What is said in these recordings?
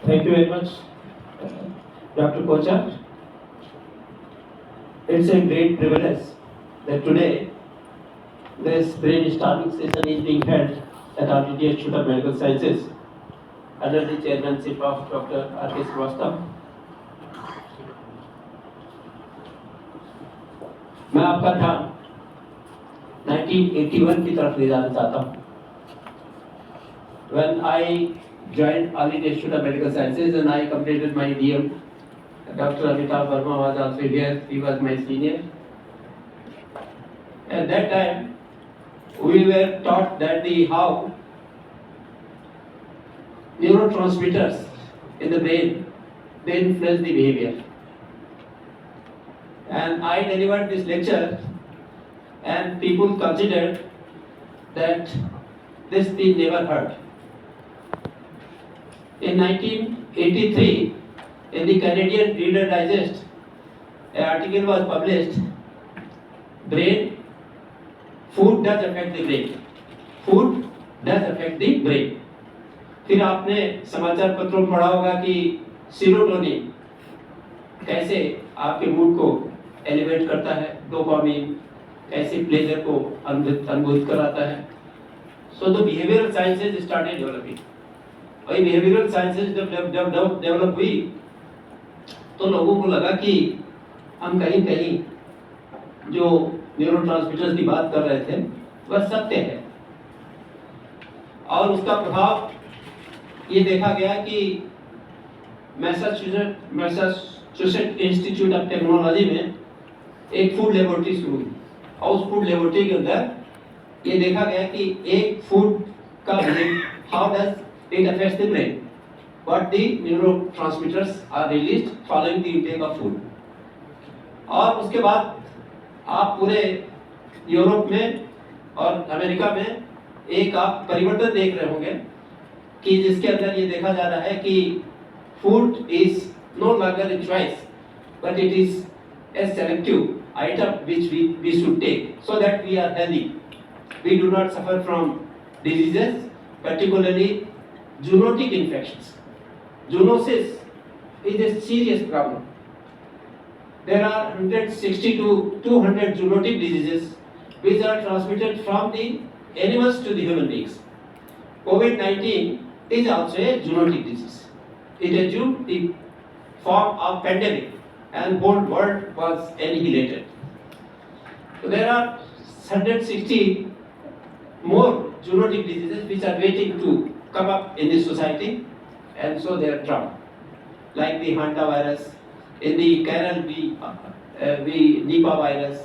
Thank you very much, Dr. Kocha. It's a great privilege that today this brainstorming session is being held at RTT Institute of Medical Sciences under the chairmanship of Dr. R.K. Srivastava. मैं आपका ध्यान 1981 की तरफ ले जाना चाहता हूँ. When I joined All India Institute of Medical Sciences and I completed my DM, Dr. Amitabh Verma was also here. He was my senior. At that time, we were taught that how neurotransmitters in the brain they influence the behavior. And I delivered this lecture, and people considered that this thing never heard. In 1983, in the Canadian Reader Digest, an article was published. Brain, food does affect the brain. Food does affect the brain. फिर आपने समाचार पत्रों में पढ़ा होगा कि serotonin कैसे आपके मूड को एलिवेट करता है, डोपामिन कैसे प्लेजर को अनुभूत कराता है. So the behavioral sciences started developing. और behavioral sciences जब डेवलप हुई तो लोगों को लगा कि हम कहीं कहीं जो न्यूरोट्रांसमीटर्स की बात कर रहे थे वह सत्य है. और उसका प्रभाव ये देखा गया कि मैसाचुसेट्स इंस्टीट्यूट ऑफ टेक्नोलॉजी में एक फूड लेबोरेटरी शुरू हुई. और उस फूड लेबोरेटरी के अंदर ये देखा गया कि एक फूड का how does it affects the brain, what the neurotransmitters are released following the intake of food. और उसके बाद आप पूरे यूरोप में और अमेरिका में एक आप परिवर्तन देख रहे होंगे कि जिसके अंदर ये देखा जा रहा है कि food is no longer a choice but it is a selective item which we should take so that we are healthy. We do not suffer from diseases, particularly zoonotic infections. Zoonosis is a serious problem. There are 160 to 200 zoonotic diseases which are transmitted from the animals to the human beings. COVID-19 is also a zoonotic disease. It assumed the form of pandemic and whole world was annihilated. So there are 160 more zoonotic diseases which are waiting to come up in this society, and so they are trapped. Like the Hanta virus, in the Kerala the Nipah virus,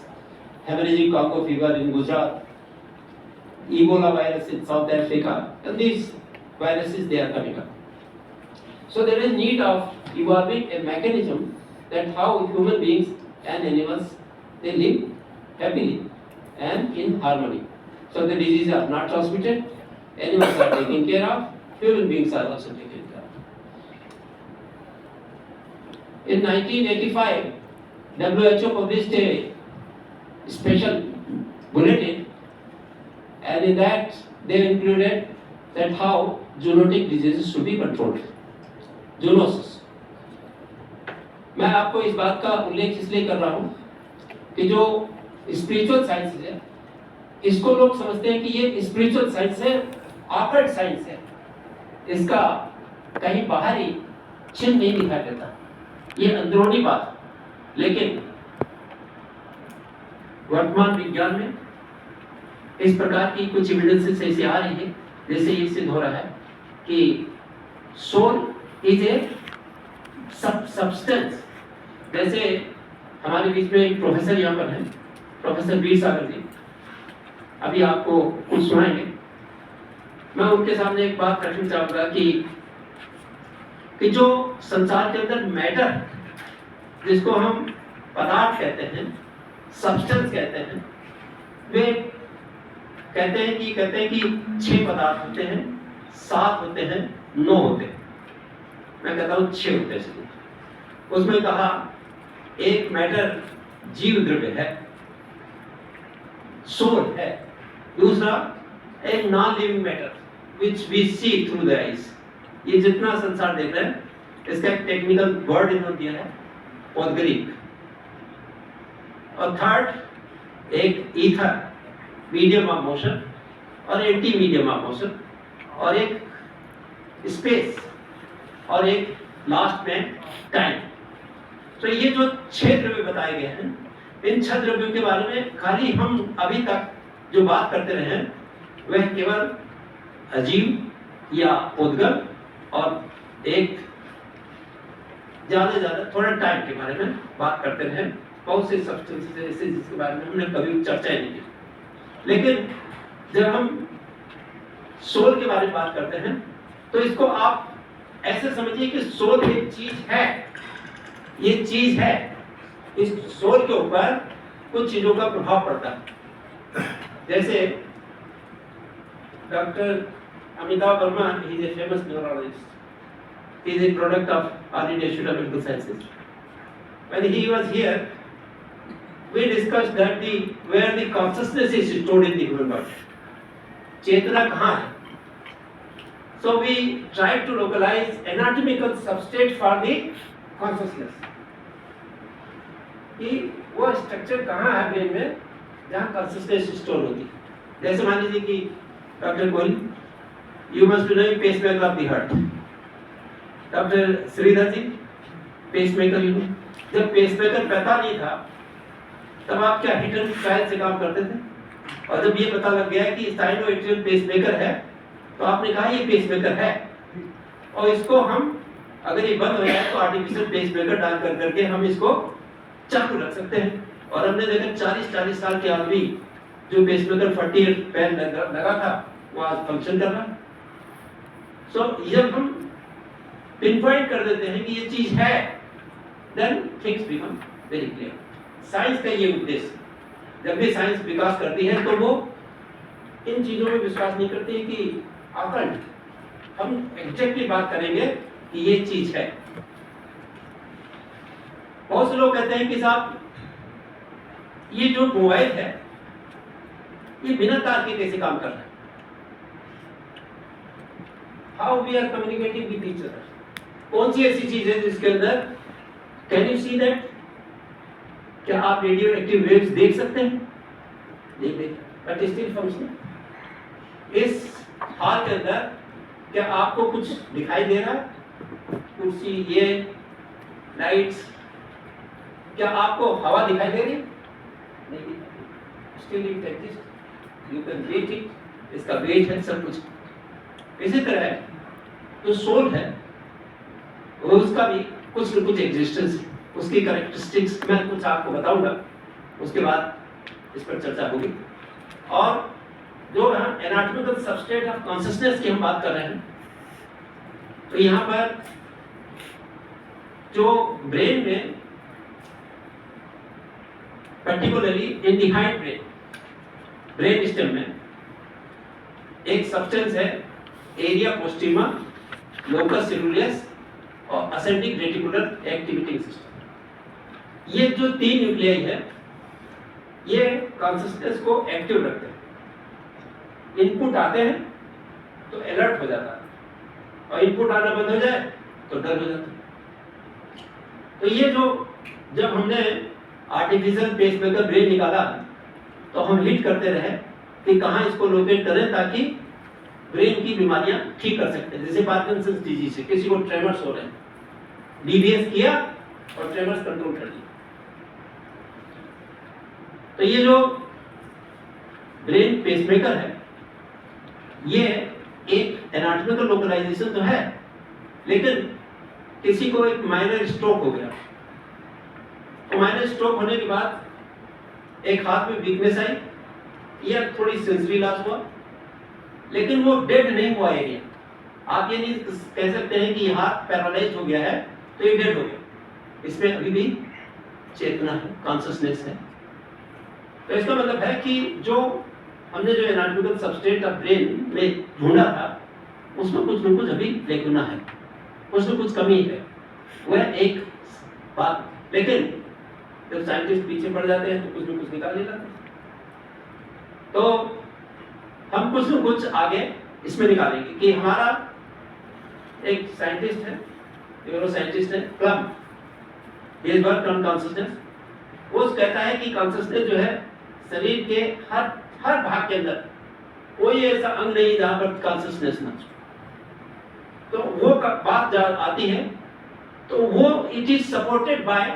hemorrhagic Congo fever in Gujarat, Ebola virus in South Africa, and these viruses they are coming up. So there is need of evolving a mechanism that how human beings and animals they live happily and in harmony. So the diseases are not transmitted, animals are taken care of, human beings are also taken care of. In 1985, WHO published a special bulletin, and in that they included that how zoonotic diseases should be controlled. Zoonosis. मैं आपको इस बात का उल्लेख इसलिए कर रहा हूँ कि जो स्पिरिचुअल साइंस है इसको लोग समझते हैं कि ये स्पिरिचुअल साइंस है, ऑकल्ट साइंस है, इसका कहीं बाहरी चिन्ह नहीं दिखाई देता, ये अंदरूनी बात. लेकिन वर्तमान विज्ञान में इस प्रकार की कुछ एविडेंसेस ऐसी आ रही है जैसे ये सिद्ध हो रहा है कि सोल इज ए सब्सटेंस. जैसे हमारे बीच में एक प्रोफेसर यहाँ पर हैं, प्रोफेसर वीर सागर जी, अभी आपको कुछ सुनाएंगे. मैं उनके सामने एक बात रखना चाहूँगा कि जो संसार के अंदर मैटर जिसको हम पदार्थ कहते हैं, सब्सटेंस कहते हैं, वे कहते हैं कि 6 पदार्थ होते हैं, 7 होते हैं, 9 होते हैं. मैं कहता हूँ 6 होते हैं. उसमें कहा एक मैटर जीव द्रव्य है, सोल है. दूसरा एक non living matter which we see through the eyes. ये जितना संसार देख रहे हैं इसका एक टेक्निकल वर्ड इन्होंने दिया है पौद्गलिक। और थर्ड एक ईथर मीडियम ऑफ मोशन और एंटी मीडियम ऑफ मोशन और एक स्पेस और एक लास्ट में टाइम। तो ये जो 6 द्रव्य बताए गए हैं, इन 6 द्रव्यों के बारे में खाली हम अभी तक जो बात करते रहे हैं वह केवल अजीव या उद्गल और एक ज्यादा थोड़ा टाइम के बारे में बात करते रहे। बहुत से सब्सटेंसेस ऐसे जिसके बारे में हमने कभी चर्चा ही नहीं की। लेकिन जब हम सोल के बारे में बात करते हैं तो इसको आप ऐसे समझिए कि सोल एक चीज है, ये चीज है, इस सोल के ऊपर कुछ चीजों का प्रभाव पड़ता है। जैसे doctor Amitabh Verma, he is a famous neurologist. He is a product of All India Institute of Medical Sciences. When he was here, we discussed that where the consciousness is stored in the human body. चेतना कहाँ है? So we tried to localize anatomical substrate for the consciousness. कि वो structure कहाँ है brain में जहाँ consciousness store होती है। जैसे मान लीजिए कि doctor Goel, you must be knowing pacemaker of the heart. Doctor Sridhar ji, pacemaker you know, जब पेसमेकर पता नहीं था तब आप क्या हिट एंड ट्रायल से काम करते थे, और जब ये पता लग गया कि साइनो-एट्रियल पेसमेकर है तो आपने कहा ये पेसमेकर है, और इसको हम अगर ये बंद हो जाए तो आर्टिफिशियल पेसमेकर डाल करके हम इसको चालू रख सकते हैं। और हमने देखा 40 साल के आदमी जो पेसमेकर 48 पैन लगा था वो आज फंक्शन कर रहा है। सो जब हम पिनपॉइंट कर देते हैं कि ये चीज है, then things become very clear. Science का ये उद्देश्य, जब भी साइंस विकास करती है तो वो इन चीजों में विश्वास नहीं करती है कि आकलन, हम एग्जैक्टली बात करेंगे कि ये चीज है। बहुत से लोग कहते हैं कि साहब ये जो मोबाइल है ये बिना तार के कैसे काम कर रहा है, how we are communicating with each other, कौन सी ऐसी चीज है जिसके अंदर, कैन यू सी दैट, क्या आप रेडियो एक्टिव वेव्स देख सकते हैं? नहीं देख, बट स्टिल फंक्शनिंग। इस हाल के अंदर क्या आपको कुछ दिखाई दे रहा है? कुर्सी, ये लाइट्स, क्या आपको हवा दिखाई दे रही है? नहीं दिखाई, still it exist, you can weight it, इसका वेट है, सब कुछ। इसी तरह जो सोल है उसका भी कुछ न कुछ एग्जिस्टेंस है, उसकी कैरेक्टरिस्टिक्स मैं कुछ आपको बताऊंगा, उसके बाद इस पर चर्चा होगी। और जो एनाटॉमिकल सबस्ट्रेट ऑफ कॉन्शियसनेस की हम बात कर रहे हैं, तो यहाँ पर जो ब्रेन में particularly in the height brain stem में एक सब्सटेंस है एरिया पोस्टिमा, लोकस सेलुलस और असेंडिक रेटिकुलर एक्टिवेटिंग सिस्टम। ये जो 3 न्यूक्लियाई है ये कॉन्शियसनेस को एक्टिव रखते हैं। इनपुट आते हैं तो अलर्ट हो जाता है, और इनपुट आना बंद हो जाए तो डर हो जाता है। तो ये जो जब हमने आर्टिफिशियल पेसमेकर ब्रेन निकाला तो हम हिट करते रहे कि कहाँ इसको लोकेट करें ताकि ब्रेन की बीमारियां ठीक कर सकते हैं। जैसे पार्किंसंस डिजीज है, किसी को ट्रेमर्स हो रहे हैं, डीबीएस किया और ट्रेमर्स कंट्रोल कर दिया। तो ये जो ब्रेन पेसमेकर है ये एक एनाटॉमिकल लोकलाइजेशन तो है, लेकिन किसी को एक माइनर स्ट्रोक हो गया, तो माइनर स्ट्रोक होने के बाद एक हाथ में वीकनेस आई या थोड़ी सेंसरी लॉस हुआ, लेकिन वो डेड नहीं हुआ एरिया। आप ये नहीं कह सकते हैं कि ये हाथ पैरालाइज हो गया है तो ये डेड हो गया, इसमें अभी भी चेतना है, कॉन्शियसनेस है। तो इसका मतलब है कि जो हमने जो एनाटॉमिकल सबस्ट्रेट ऑफ ब्रेन में ढूंढा था उसमें कुछ न कुछ अभी लेकुना है, कुछ न कुछ कमी है, वह एक बात। लेकिन जब साइंटिस्ट पीछे पड़ जाते हैं तो कुछ न कुछ निकाल ले जाते हैं। तो हम कुछ न कुछ आगे इसमें निकालेंगे कि हमारा एक साइंटिस्ट है न्यूरो साइंटिस्ट है plum, he is work on consciousness. वो कहता है कि कॉन्शियसनेस जो है शरीर के हर भाग के अंदर कोई ऐसा अंग नहीं जहां पर कॉन्शियसनेस ना हो। तो वो बात जब आती है तो वो it is supported by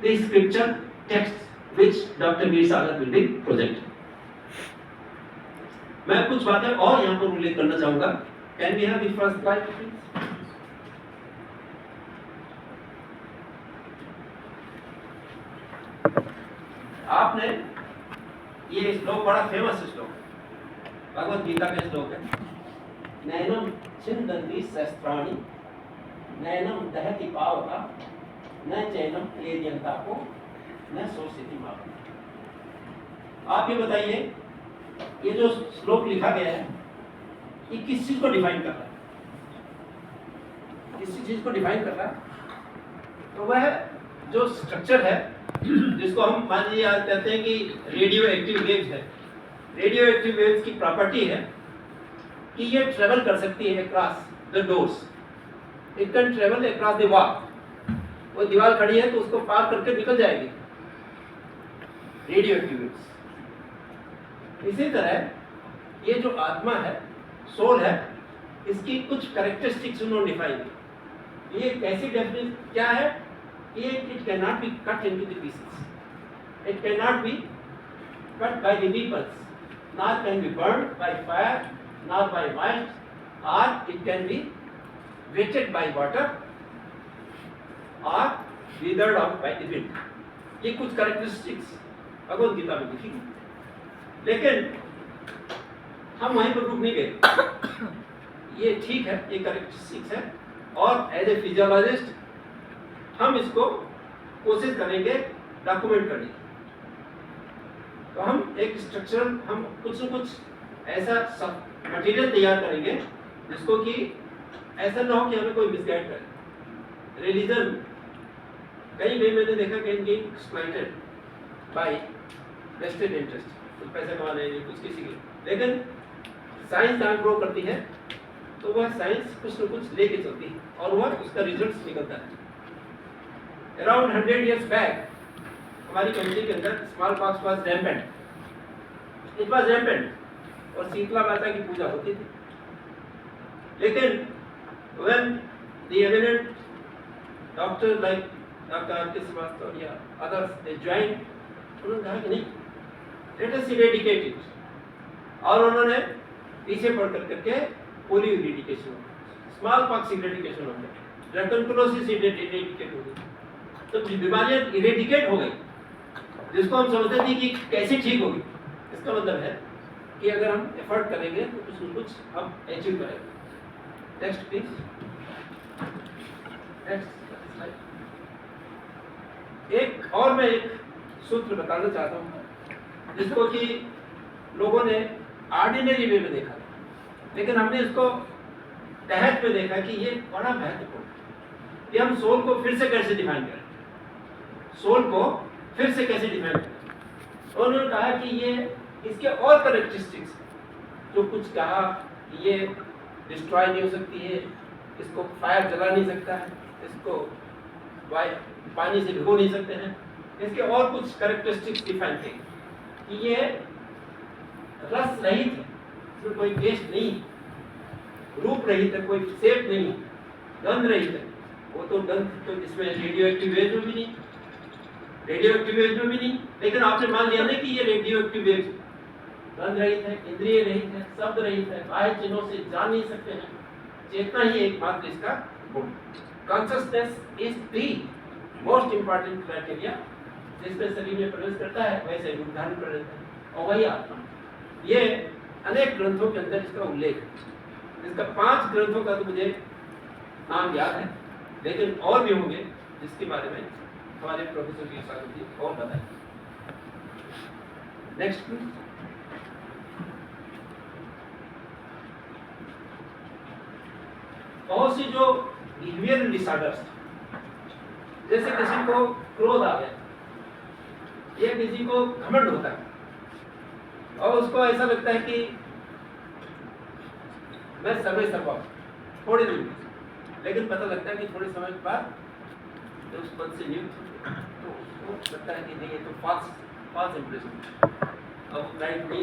the scripture text which doctor Veer Sagar will be project. मैं कुछ बातें और यहां पर उल्लेख करना चाहूंगा। Can we have the first slide please? आपने ये श्लोक बड़ा फेमस श्लोक है, भगवत गीता का श्लोक है, नैनम छिन्दन्ति शस्त्राणि नैनम दहति पावका न चैनम क्लेद्यन्तापो न शोषयति मापः। आप ये बताइए, ये जो श्लोक लिखा गया है ये किस चीज को डिफाइन कर रहा है? किस चीज को डिफाइन कर रहा है? तो वह जो स्ट्रक्चर है जिसको हम मान लीजिए आज कहते हैं कि रेडियो एक्टिव वेव्स है। रेडियो एक्टिव वेव्स की प्रॉपर्टी है कि ये ट्रेवल कर सकती है across the doors, it can travel across the wall. वो दीवार खड़ी है तो उसको पार करके निकल जाएगी, रेडियो एक्टिव वेव्स। इसी तरह ये जो आत्मा है, सोल है, इसकी कुछ कैरेक्टरिस्टिक्स उन्होंने डिफाइन की। ये कैसी डेफिनेशन क्या है? ये it can not be cut into the pieces, it can not be cut by the weapons, not can be burned by fire, not by might, और it can be wetted by water और withered out by the wind. ये कुछ characteristics Bhagavad Gita में लिखी गई। लेकिन हम वहीं पर रुक नहीं गए। ये ठीक है, ये कैरेक्टरिस्टिक्स है, और एज ए फिजियोलॉजिस्ट हम इसको कोशिश करेंगे डॉक्यूमेंट करने की। तो हम एक स्ट्रक्चरल, हम कुछ न कुछ ऐसा मटेरियल तैयार करेंगे जिसको कि ऐसा ना हो कि हमें कोई मिसगाइड करे। रिलीजन कहीं मैंने देखा कि एक्सप्लॉइटेड बाय वेस्टेड इंटरेस्ट, कुछ पैसा कमाने के लिए, कुछ किसी के, लेकिन साइंस जहाँ ग्रो करती है तो वह साइंस कुछ न कुछ लेके चलती है और वह उसका रिजल्ट निकलता है। अराउंड 100 years बैक हमारी कंट्री के अंदर small pox was rampant, it was rampant, और शीतला माता की पूजा होती थी। लेकिन when the eminent doctor like Dr. R.K. Srivastava या others they joined, उन्होंने कहा कि नहीं, let us eradicate it, और उन्होंने पीछे पढ़ करके polio eradication, small pox eradication हो गया, ड्रैकोनक्लोसिस इरेडिकेट हो गई। तो बीमारियां इरेडिकेट हो गई जिसको हम समझते थे कि कैसे ठीक होगी। इसका मतलब है कि अगर हम एफर्ट करेंगे तो कुछ न कुछ हम अचीव करेंगे। Next please, next slide. एक और मैं एक सूत्र बताना चाहता हूँ जिसको कि लोगों ने ऑर्डिनरी वे में देखा, लेकिन हमने इसको तहत में देखा कि ये बड़ा महत्वपूर्ण है कि हम सोल को फिर से कैसे डिफाइन करें, सोल को फिर से कैसे डिफाइन करें। और उन्होंने कहा कि ये इसके और कैरेक्टरिस्टिक्स, जो कुछ कहा ये डिस्ट्रॉय नहीं हो सकती है, इसको फायर जला नहीं सकता है, इसको पानी से भिगो नहीं सकते हैं, इसके और कुछ कैरेक्टरिस्टिक्स डिफाइन थे कि ये रस रहित है, इसमें कोई टेस्ट नहीं, रूप रहित है, कोई शेप नहीं, गंध रहित है। वो तो गंध तो इसमें रेडियो एक्टिव वेव में भी नहीं, रेडियो एक्टिव वेव में भी नहीं, लेकिन आपने मान लिया ना कि ये रेडियो एक्टिव वेव गंध रहित है, इंद्रिय रहित है, शब्द रहित है, बाह्य चिन्हों से जान नहीं सकते हैं, चेतना ही एकमात्र इसका गुण। Consciousness is the most important criteria, जिसमें शरीर में प्रवेश करता है वैसे रूप धारण कर लेता है, और वही आत्मा। ये अनेक ग्रंथों के अंदर इसका उल्लेख है। इसका 5 ग्रंथों का तो मुझे नाम याद है, लेकिन और भी होंगे जिसके बारे में हमारे प्रोफेसर वीर सागर जी और बताएं। Next please. बहुत सी जो बिहेवियरल डिसऑर्डर्स, जैसे किसी को क्रोध आ गया या किसी को घमंड होता है और उसको ऐसा लगता है कि मैं सर्वे सर्वा थोड़ी देर, लेकिन पता लगता है कि थोड़े समय के बाद जब उस पद से नियुक्त होते हैं, तो उसको लगता है कि नहीं, ये तो false impression of right me,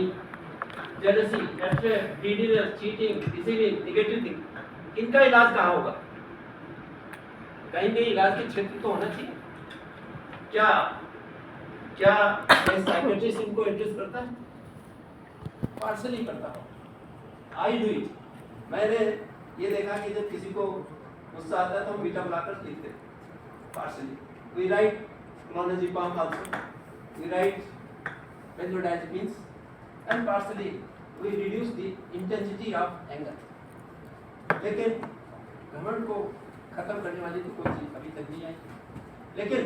jealousy, hatred, greediness, cheating, deceiving, negative thing. इनका इलाज कहाँ होगा? कहीं कहीं इलाज के क्षेत्र तो होना चाहिए। क्या क्या साइकियाट्रिस्ट इनको एड्रेस करता है? पार्शली करता हूँ। I do it. मैंने ये देखा कि जब किसी को गुस्सा आता है तो हम बीटा ब्लॉकर लिखते हैं partially. We write clonazepam also, we write benzodiazepines, and partially we reduce the intensity of anger. लेकिन घमंड को खत्म करने वाली तो कोई चीज अभी तक नहीं आई। लेकिन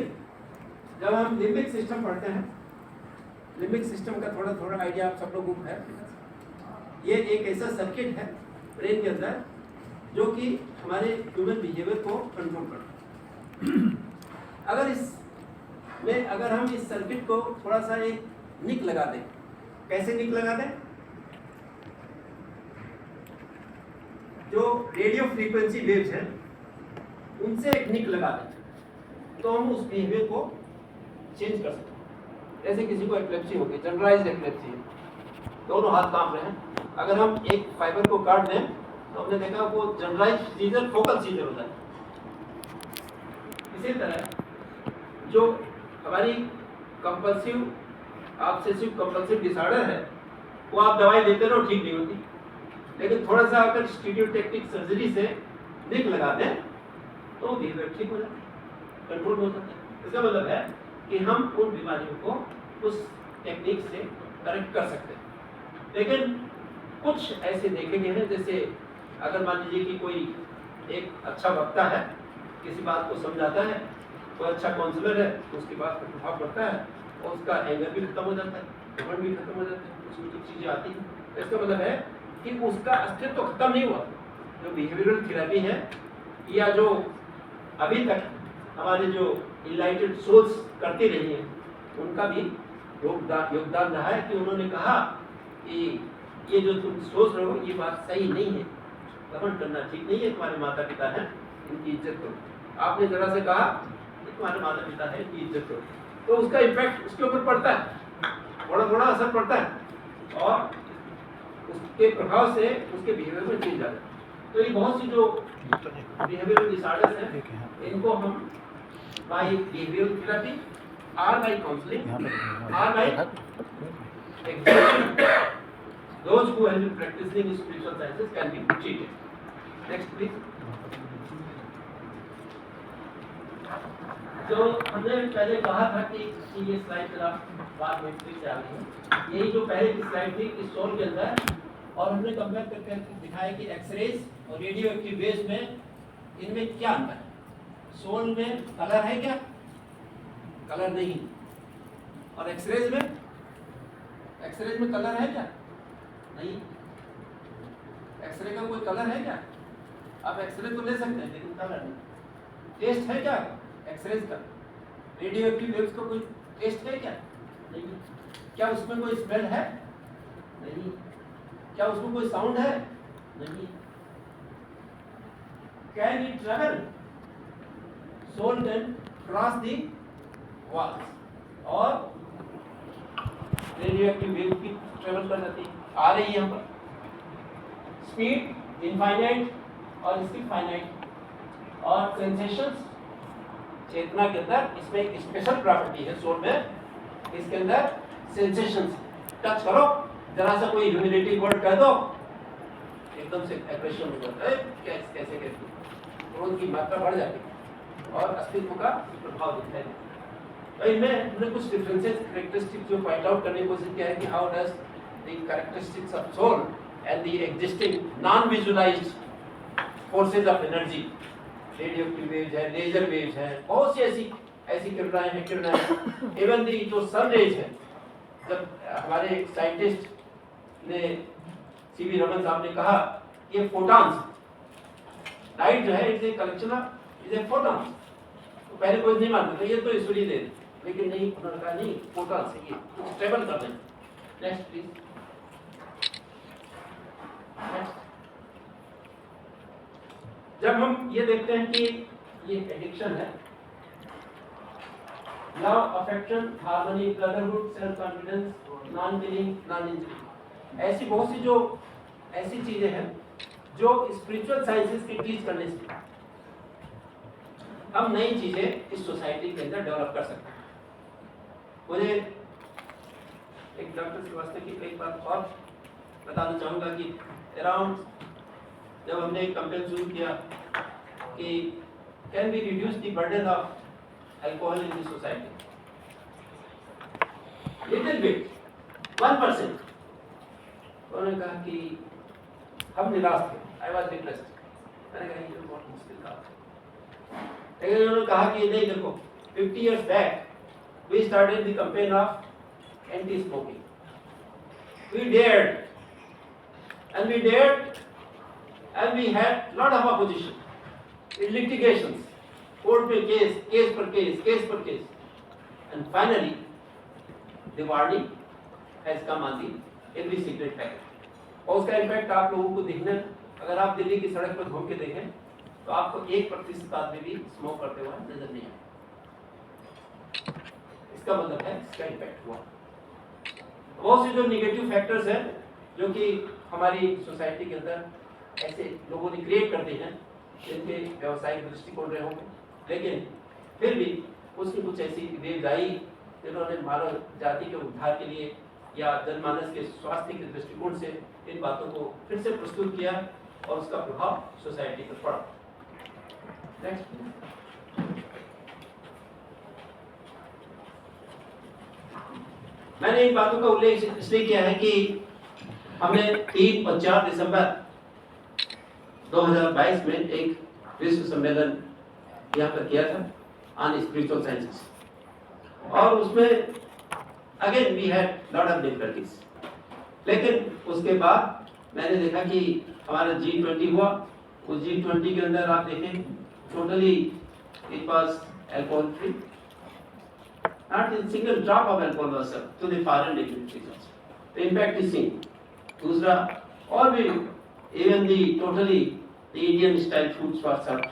जब हम लिम्बिक सिस्टम पढ़ते हैं, लिम्बिक सिस्टम का थोड़ा थोड़ा आइडिया आप सब लोगों को है। ये एक ऐसा सर्किट है ब्रेन के अंदर जो कि हमारे ह्यूमन बिहेवियर को कंट्रोल करता है। अगर हम इस सर्किट को थोड़ा सा एक निक लगा दें, कैसे निक लगा दें? जो रेडियो फ्रीक्वेंसी वेव्स हैं उनसे एक निक लगा दें तो हम उस बिहेवियर को चेंज कर सकते हैं। जैसे किसी को एपिलेप्सी हो गई, जनरलाइज्ड एपिलेप्सी है, दोनों हाथ कांप रहे हैं, अगर हम एक फाइबर को काट दें तो हमने देखा वो जनरलाइज्ड सीजर फोकल सीजर होता है। इसी तरह जो हमारी कंपल्सिव ऑब्सेसिव कंपल्सिव डिसऑर्डर है वो आप दवाई देते रहो, ठीक नहीं होती, लेकिन थोड़ा सा अगर स्टीरियोटेक्टिक सर्जरी से निक लगा दें तो बिहेवियर ठीक हो जाता है, कंट्रोल हो जाता है। इसका मतलब है कि हम उन बीमारियों को उस टेक्निक से करेक्ट कर सकते हैं। लेकिन कुछ ऐसे देखे गए हैं, जैसे अगर मान लीजिए कि कोई एक अच्छा वक्ता है, किसी बात को समझाता है, कोई अच्छा काउंसलर है, उसकी बात पर प्रभाव पड़ता है और उसका एंगर भी खत्म हो जाता है, घमंड भी खत्म हो जाता है, उसमें कुछ चीज़ें आती हैं। तो इसका मतलब है कि उसका अस्तित्व तो खत्म नहीं हुआ। जो बिहेवियरल थेरेपी है या जो अभी तक हमारे जो इनलाइटेड सोल्स करती रही हैं, उनका भी योगदान रहा है कि उन्होंने कहा कि ये जो तुम सोच रहे हो ये बात सही नहीं है, घमंड करना ठीक नहीं है, तुम्हारे माता पिता हैं, इनकी इज्जत करो। आपने जरा से कहा कि तुम्हारे माता पिता हैं, इनकी इज्जत करो, तो उसका इम्पैक्ट उसके ऊपर पड़ता है, थोड़ा थोड़ा असर पड़ता है और उसके प्रभाव से उसके बिहेवियर में चेंज आता है। तो ये बहुत सी जो बिहेवियरल डिसऑर्डर्स हैं, इनको हम बाय बिहेवियरल थेरेपी और बाय काउंसलिंग और bye those who have been practicing spiritual sciences can be treated. Next please. तो हमने पहले कहा था कि ये स्लाइड जरा बाद में फिर से आ गई है। यही जो पहले की स्लाइड थी इस सोल के अंदर, और हमने कंपेयर करके दिखाया कि एक्सरेज और रेडियो एक्टिव वेव्स में इनमें क्या अंतर है। सोल में कलर है क्या? कलर नहीं। और एक्सरेज में कलर है क्या? नहीं। एक्सरे का कोई कलर है क्या? आप एक्सरे तो ले सकते हैं लेकिन कलर नहीं। टेस्ट है क्या एक्सरे का? रेडियो एक्टिव वेव्स का कोई टेस्ट है क्या? नहीं। क्या उसमें कोई स्मेल है? नहीं। क्या उसमें कोई साउंड है? नहीं। Can it travel? Soul can cross the walls और रेडियो एक्टिव वेव भी ट्रैवल कर जाती है, आ रही है यहाँ पर। स्पीड इनफाइनाइट और इसकी फाइनाइट। और सेंसेशंस, चेतना के अंदर इसमें एक स्पेशल प्रॉपर्टी है सोल में, इसके अंदर सेंसेशंस। टच करो, जरा सा कोई ह्यूमिलिटी वर्ड कह दो, एकदम से एग्रेशन हो जाता है, कैसे क्रोध की मात्रा बढ़ जाती है और अस्तित्व का प्रभाव दिखता है। तो इनमें हमने कुछ डिफरेंसेस कैरेक्टरिस्टिक्स जो पॉइंट आउट करने की कोशिश किया है कि how does the characteristics of soul and the existing non visualized forces of energy, radio active waves है, लेजर वेव्स है, बहुत सी ऐसी किरणें इवन दी जो सन रेज है। जब हमारे साइंटिस्ट ने सीवी रमन साहब ने कहा ये फोटॉन्स, लाइट जो है it's a collection of is a photons, तो पहले कोई नहीं मानते थे ये तो ईश्वरीय दे, लेकिन नहीं, उन्होंने कहा नहीं, फोटॉन्स है, ये कुछ ट्रेवल कर रहे हैं। Next please. जब हम ये देखते हैं कि ये एडिक्शन है, love, affection, harmony, brotherhood, self confidence, non killing, non injury, ऐसी बहुत सी जो ऐसी चीजें हैं जो स्पिरिचुअल साइंसेस की टीच करने से हम नई चीजें इस सोसाइटी के अंदर डेवलप कर सकते हैं। मुझे एक डॉक्टर श्रीवास्तव की एक बात और बताना चाहूंगा कि अराउंड जब हमने एक कैंपेन शुरू किया कि can we reduce the burden of alcohol in the society, little bit, 1%, उन्होंने कहा कि हम निराश थे, आई वॉज डिप्रेस्ड। मैंने कहा ये बहुत मुश्किल काम है, लेकिन उन्होंने कहा कि नहीं देखो, 50 years back we started the campaign of anti-smoking. We dared and we had lot of opposition in litigations, court पे case per case, and finally the warning has come on the every cigarette packet. और उसका impact आप लोगों को देखना, अगर आप दिल्ली की सड़क पर घूम के देखें तो आपको 1% आदमी भी स्मोक करते हुए नजर नहीं आए। इसका मतलब है इसका इम्पैक्ट हुआ। बहुत से जो निगेटिव फैक्टर्स हैं जो कि हमारी सोसाइटी के अंदर ऐसे लोगों ने क्रिएट कर दी हैं जिनके व्यवसायिक दृष्टिकोण रहे होंगे, लेकिन फिर भी उसकी कुछ ऐसी वेव्स आई जिन्होंने मानव जाति के उद्धार के लिए या जनमानस के स्वास्थ्य के दृष्टिकोण से इन बातों को फिर से प्रस्तुत किया और उसका प्रभाव सोसाइटी पर पड़ा। मैंने इन बातों का उल्लेख इसलिए किया है कि हमने 3 और 4 दिसंबर 2022 में एक विश्व सम्मेलन यहाँ पर किया था ऑन स्पिरिचुअल साइंसेस, और उसमें again we had lot of difficulties, लेकिन उसके बाद मैंने देखा कि हमारा G20 हुआ। उस G20 के अंदर आप देखें totally it was alcohol free, not a single drop of alcohol was served to the foreign dignitaries. The impact is seen. दूसरा, और भी even the totally the Indian style foods were served.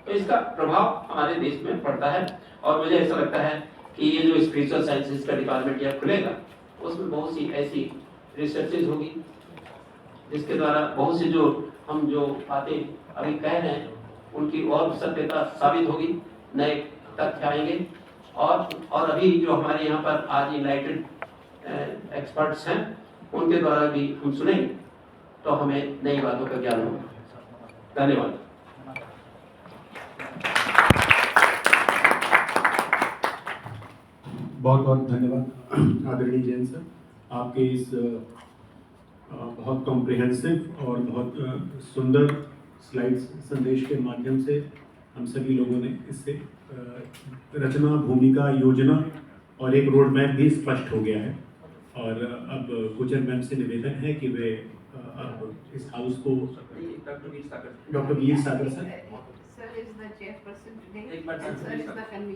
तो इसका प्रभाव हमारे देश में पड़ता है, और मुझे ऐसा लगता है कि ये जो स्पिरिचुअल साइंसेस का डिपार्टमेंट यहाँ खुलेगा उसमें बहुत सी ऐसी रिसर्चेज होगी जिसके द्वारा बहुत सी जो हम जो बातें अभी कह रहे हैं उनकी और सत्यता साबित होगी, नए तथ्य आएंगे, और अभी जो हमारे यहाँ पर आज इनलाइटेड एक्सपर्ट्स हैं उनके द्वारा भी हम सुनेंगे तो हमें नई बातों का ज्ञान होगा। धन्यवाद। बहुत बहुत धन्यवाद आदरणीय जैन सर, आपके इस बहुत कॉम्प्रिहेंसिव और बहुत सुंदर स्लाइड्स संदेश के माध्यम से हम सभी लोगों ने इससे रचना, भूमिका, योजना और एक रोड मैप भी स्पष्ट हो गया है। और अब गुजर मैम से निवेदन है कि वे अब इस हाउस को doctor Veer Sagar sir Sir is the chairperson today and sir is the convener.